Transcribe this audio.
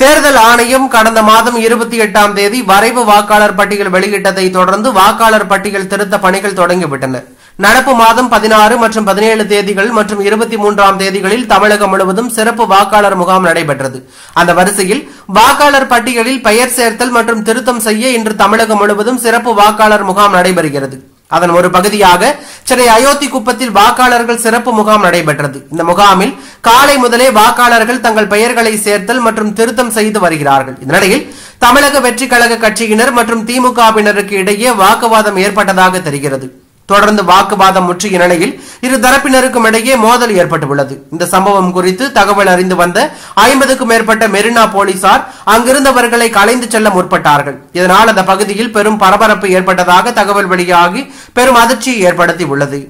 தேர்தல் ஆணையம் கடந்த மாதம் 28ஆம் தேதி வரைவு வாக்காளர் பட்டியல் வெளியிட்டதை தொடர்ந்து வாக்காளர் பட்டியல் திருத்த பணிகள் தொடங்கிவிட்டன. நடப்பு மாதம் 16 மற்றும் 17 தேதிகள் மற்றும் 23ஆம் தேதிகளில் தமிழகம் முழுவதும் சிறப்பு வாக்காளர் முகாம் நடைபெற்றது. அந்த வரிசையில் வாக்காளர் பட்டியலில் பெயர் சேர்த்தல் மற்றும் திருத்தம் செய்ய இன்று தமிழகம் முழுவதும் சிறப்பு வாக்காளர் முகாம் நடைபெறுகிறது. அதன் ஒரு பகுதியாக சென்னை அயோத்தி குப்பத்தில் வாக்காளர்கள் சிறப்பு முகாம் நடைபெற்றது. இந்த முகாமில் காலை முதலே வாக்காளர்கள் தங்கள் பெயர்களை சேர்த்தல் மற்றும் திருத்தம் செய்து வருகிறார்கள். இதனிடையில் தமிழக வெற்றி கழக கட்சியினர் மற்றும் திமுகவினருக்கு இடையே வாக்குவாதம் ஏற்பட்டதாக தெரிகிறது. தொடர்ந்து வாக்குவாதம் முற்றிய நிலையில் இரு தரப்பினருக்கும் இடையே மோதல் ஏற்பட்டுள்ளது. இந்த சம்பவம் குறித்து தகவல் அறிந்து வந்த 50க்கும் மேற்பட்ட மெரினா போலீசார் அங்கிருந்தவர்களை கலைந்து செல்ல முற்பட்டார்கள். இதனால் அந்த பகுதியில் பெரும் பரபரப்பு ஏற்பட்டதாக தகவல் வெளியாகி பெரும் அதிர்ச்சியை ஏற்படுத்தி உள்ளது.